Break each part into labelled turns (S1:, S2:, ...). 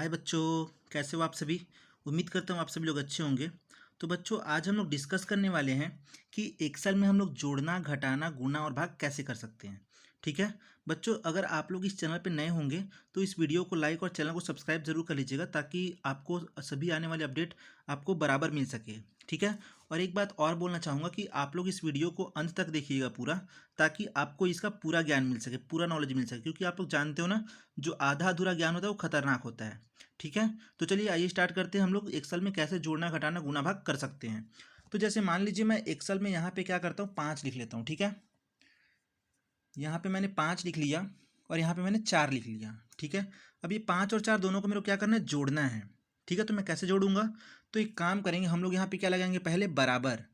S1: हाय बच्चों, कैसे हो आप सभी। उम्मीद करता हूँ आप सभी लोग अच्छे होंगे। तो बच्चों, आज हम लोग डिस्कस करने वाले हैं कि एक्सेल में हम लोग जोड़ना, घटाना, गुणा और भाग कैसे कर सकते हैं। ठीक है बच्चों, अगर आप लोग इस चैनल पर नए होंगे तो इस वीडियो को लाइक और चैनल को सब्सक्राइब जरूर कर लीजिएगा, ताकि आपको सभी आने वाले अपडेट आपको बराबर मिल सके। ठीक है। और एक बात और बोलना चाहूँगा कि आप लोग इस वीडियो को अंत तक देखिएगा पूरा, ताकि आपको इसका पूरा ज्ञान मिल सके, पूरा नॉलेज मिल सके, क्योंकि आप लोग जानते हो ना, जो आधा अधूरा ज्ञान होता है वो खतरनाक होता है। ठीक है। तो चलिए आइए स्टार्ट करते हैं, हम लोग एक्सेल में कैसे जोड़ना, घटाना, गुणा भाग कर सकते हैं। तो जैसे मान लीजिए मैं एक्सेल में यहाँ पे क्या करता हूँ, 5 लिख लेता हूँ। ठीक है। यहाँ पे मैंने 5 लिख लिया और यहाँ पे मैंने 4 लिख लिया। ठीक है। अब ये 5 और 4 दोनों को मेरे को क्या करना है, जोड़ना है। ठीक है। तो मैं कैसे जोड़ूंगा, तो एक काम करेंगे हम लोग, यहाँ पे क्या लगाएंगे, पहले बराबर।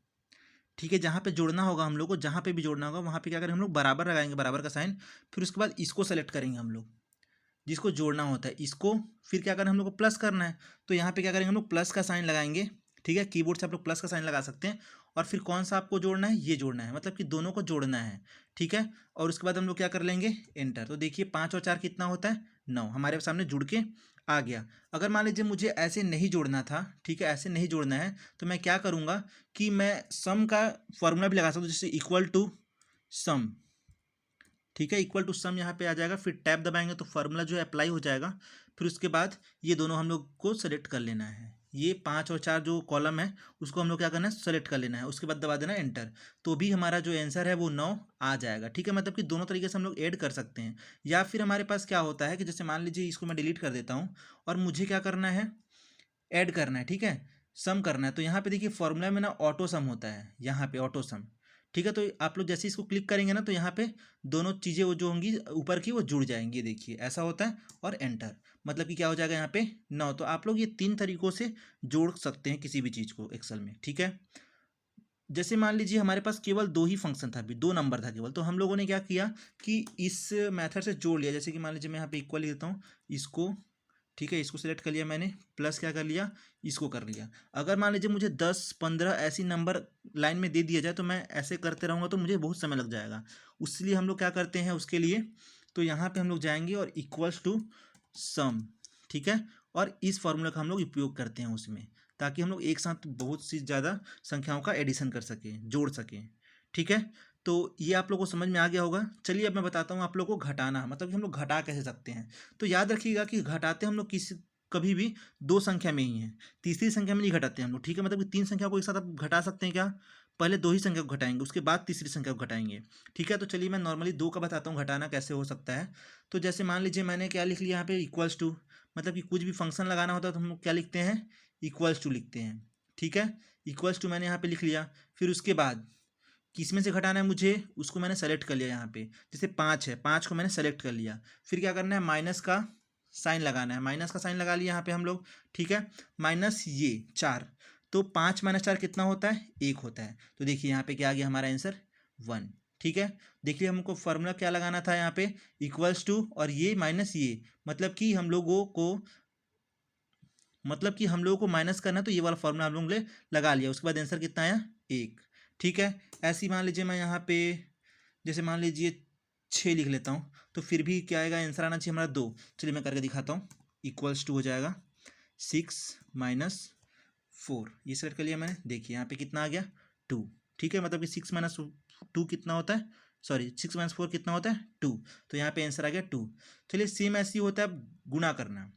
S1: ठीक है। जहाँ पे जोड़ना होगा हम लोग को, जहाँ पे भी जोड़ना होगा वहाँ पे क्या करेंगे हम लोग, बराबर लगाएंगे, बराबर का साइन। फिर उसके बाद इसको सेलेक्ट करेंगे हम लोग, जिसको जोड़ना होता है इसको। फिर क्या करना है, हम लोग को प्लस करना है, तो यहाँ पे क्या करेंगे हम लोग, प्लस का साइन लगाएंगे। ठीक है। कीबोर्ड से आप लोग प्लस का साइन लगा सकते हैं। और फिर कौन सा आपको जोड़ना है, ये जोड़ना है, मतलब कि दोनों को जोड़ना है। ठीक है। और उसके बाद हम लोग क्या कर लेंगे, एंटर। तो देखिए 5 और 4 कितना होता है, 9 हमारे सामने जुड़ के आ गया। अगर मान लीजिए मुझे ऐसे नहीं जोड़ना था, ठीक है, ऐसे नहीं जोड़ना है, तो मैं क्या करूँगा कि मैं सम का फॉर्मूला भी लगा सकता हूँ, जैसे इक्वल टू सम। ठीक है। इक्वल टू सम यहाँ पे आ जाएगा, फिर टैब दबाएंगे तो फार्मूला जो है अप्लाई हो जाएगा। फिर उसके बाद ये दोनों हम लोग को सेलेक्ट कर लेना है, ये 5 और 4 जो कॉलम है उसको हम लोग क्या करना है, सेलेक्ट कर लेना है। उसके बाद दबा देना एंटर, तो भी हमारा जो आंसर है वो 9 आ जाएगा। ठीक है। मतलब कि दोनों तरीके से हम लोग ऐड कर सकते हैं। या फिर हमारे पास क्या होता है कि जैसे मान लीजिए इसको मैं डिलीट कर देता हूँ और मुझे क्या करना है, ऐड करना है। ठीक है। सम करना है, तो यहाँ पे देखिए फॉर्मूला में ना ऑटो सम होता है, यहाँ पे ऑटो सम। ठीक है। तो आप लोग जैसे इसको क्लिक करेंगे ना, तो यहाँ पे दोनों चीज़ें वो जो होंगी ऊपर की वो जुड़ जाएंगी, देखिए ऐसा होता है। और एंटर, मतलब कि क्या हो जाएगा यहाँ पे 9। तो आप लोग ये 3 तरीकों से जोड़ सकते हैं किसी भी चीज़ को एक्सेल में। ठीक है। जैसे मान लीजिए हमारे पास केवल 2 ही फंक्शन था, अभी 2 नंबर था केवल, तो हम लोगों ने क्या किया कि इस मेथड से जोड़ लिया। जैसे कि मान लीजिए मैं यहाँ पे इक्वल लिख देता हूँ इसको। ठीक है। इसको सिलेक्ट कर लिया मैंने, प्लस क्या कर लिया, इसको कर लिया। अगर मान लीजिए मुझे 10-15 ऐसी नंबर लाइन में दे दिया जाए, तो मैं ऐसे करते रहूँगा तो मुझे बहुत समय लग जाएगा। उसलिए हम लोग क्या करते हैं उसके लिए, तो यहाँ पे हम लोग जाएंगे और इक्वल्स टू सम। ठीक है। और इस फॉर्मूला का हम लोग उपयोग करते हैं उसमें, ताकि हम लोग एक साथ बहुत सी ज़्यादा संख्याओं का एडिशन कर सकें, जोड़ सकें। ठीक है। तो ये आप लोगों को समझ में आ गया होगा। चलिए अब मैं बताता हूँ आप लोगों को घटाना, मतलब कि हम लोग घटा कैसे सकते हैं। तो याद रखिएगा कि घटाते हम लोग कभी भी 2 संख्या में ही हैं, तीसरी संख्या में नहीं घटाते हम लोग। ठीक है। मतलब कि 3 संख्या को एक साथ आप घटा सकते हैं क्या, पहले 2 ही संख्या को घटाएंगे, उसके बाद तीसरी संख्या को घटाएंगे। ठीक है। तो चलिए मैं नॉर्मली 2 का बताता हूँ घटाना कैसे हो सकता है। तो जैसे मान लीजिए मैंने क्या लिख लिया यहाँ पे, इक्वल्स टू, मतलब कि कुछ भी फंक्शन लगाना होता है तो हम लोग क्या लिखते हैं, इक्वल्स टू लिखते हैं। ठीक है। इक्वल्स टू मैंने यहाँ पे लिख लिया। फिर उसके बाद किस में से घटाना है मुझे, उसको मैंने सेलेक्ट कर लिया। यहाँ पे जैसे 5 है, 5 को मैंने सेलेक्ट कर लिया। फिर क्या करना है, माइनस का साइन लगाना है, माइनस का साइन लगा लिया यहाँ पे हम लोग। ठीक है। माइनस ये 4, तो 5 माइनस 4 कितना होता है, 1 होता है। तो देखिए यहाँ पे क्या आ गया हमारा आंसर, 1। ठीक है। देखिए हमको फॉर्मूला क्या लगाना था यहाँ पे, इक्वल्स टू और ये माइनस ये, मतलब कि हम लोगों को माइनस करना है, तो ये वाला फॉर्मूला हम लोगों ने लगा लिया। उसके बाद आंसर कितना आया, 1। ठीक है। ऐसे ही मान लीजिए मैं यहाँ पे, जैसे मान लीजिए 6 लिख लेता हूँ, तो फिर भी क्या आएगा, आंसर आना चाहिए हमारा 2। चलिए मैं करके दिखाता हूँ। इक्वल्स टू हो जाएगा 6 माइनस 4, ये सेलेक्ट कर लिया मैंने। देखिए यहाँ पे कितना आ गया, 2। ठीक है। मतलब कि 6 माइनस 2 कितना होता है, सॉरी 6 माइनस 4 कितना होता है, 2। तो यहाँ पे आंसर आ गया 2। चलिए सेम ऐसे ही होता है अब गुणा करना।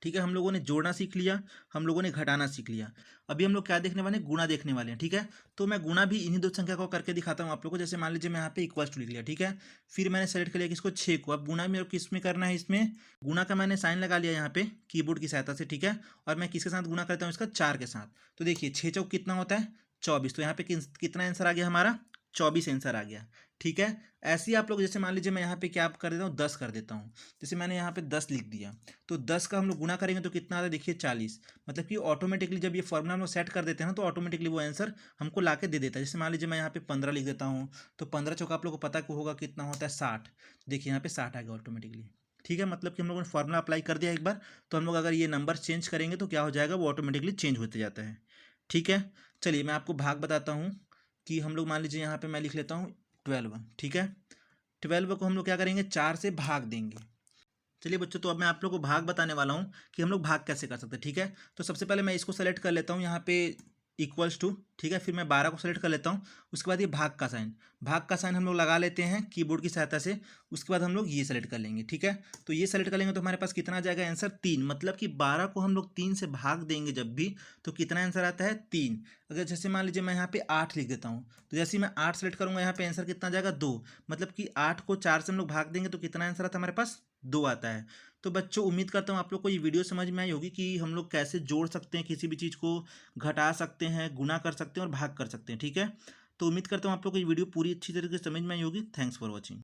S1: ठीक है। हम लोगों ने जोड़ना सीख लिया, हम लोगों ने घटाना सीख लिया। अभी हम लोग क्या देखने वाले हैं, गुणा देखने वाले हैं। ठीक है। तो मैं गुणा भी इन्हीं 2 संख्या को करके दिखाता हूँ आप लोगों को। जैसे मान लीजिए मैं यहाँ पे इक्वल्स टू लिख लिया। ठीक है। फिर मैंने सेलेक्ट कर लिया किसको, 6 को। अब गुणा मेरे को किस में करना है, इसमें गुणा का मैंने साइन लगा लिया यहाँ पे कीबोर्ड की सहायता से। ठीक है। और मैं किसके साथ गुणा करता हूँ, इसका 4 के साथ। तो देखिए 6 चौक कितना होता है, 24। तो यहाँ पे कितना आंसर आ गया हमारा, 24 आंसर आ गया। ठीक है। ऐसे ही आप लोग, जैसे मान लीजिए मैं यहाँ पे क्या कर देता हूँ, 10 कर देता हूँ। जैसे मैंने यहाँ पे 10 लिख दिया, तो 10 का हम लोग गुना करेंगे तो कितना आता है, देखिए 40। मतलब कि ऑटोमेटिकली जब ये फॉर्मूला हम लोग सेट कर देते हैं ना, तो ऑटोमेटिकली वो आंसर हमको ला के दे देता है। जैसे मान लीजिए मैं यहाँ पे 15 लिख देता हूँ, तो 15 चौका आप लोग को पता होगा कितना होता है, 60। देखिए यहाँ पे 60 आ गया ऑटोमेटिकली। ठीक है। मतलब कि हम लोगों ने फॉर्मूला अप्लाई कर दिया एक बार, तो हम लोग अगर ये नंबर चेंज करेंगे तो क्या हो जाएगा, वो ऑटोमेटिकली चेंज होते जाता है। ठीक है। चलिए मैं आपको भाग बताता हूँ कि हम लोग मान लीजिए यहाँ पे मैं लिख लेता हूँ 12। ठीक है। 12 को हम लोग क्या करेंगे, 4 से भाग देंगे। चलिए बच्चों, तो अब मैं आप लोगों को भाग बताने वाला हूँ कि हम लोग भाग कैसे कर सकते हैं। ठीक है, तो सबसे पहले मैं इसको सेलेक्ट कर लेता हूँ यहाँ पे इक्वल्स टू। ठीक है, फिर मैं 12 को सेलेक्ट कर लेता हूँ। उसके बाद ये भाग का साइन हम लोग लगा लेते हैं कीबोर्ड की सहायता से। उसके बाद हम लोग ये सेलेक्ट कर लेंगे। ठीक है, तो ये सेलेक्ट कर लेंगे तो हमारे पास कितना आ जाएगा आंसर? 3। मतलब कि 12 को हम लोग 3 से भाग देंगे जब भी, तो कितना आंसर आता है? 3। अगर जैसे मान लीजिए मैं यहाँ पे 8 लिख देता हूँ, तो जैसे ही मैं 8 सेलेक्ट करूँगा यहाँ पे आंसर कितना आ जाएगा? 2। मतलब कि 8 को 4 से हम लोग भाग देंगे तो कितना आंसर आता है हमारे पास? 2 आता है। तो बच्चों, उम्मीद करता हूँ आप लोग को ये वीडियो समझ में आई होगी कि हम लोग कैसे जोड़ सकते हैं, किसी भी चीज़ को घटा सकते हैं, गुना कर सकते हैं और भाग कर सकते हैं। ठीक है, तो उम्मीद करता हूँ आप लोग को ये वीडियो पूरी अच्छी तरीके से समझ में आई होगी। Thanks for watching.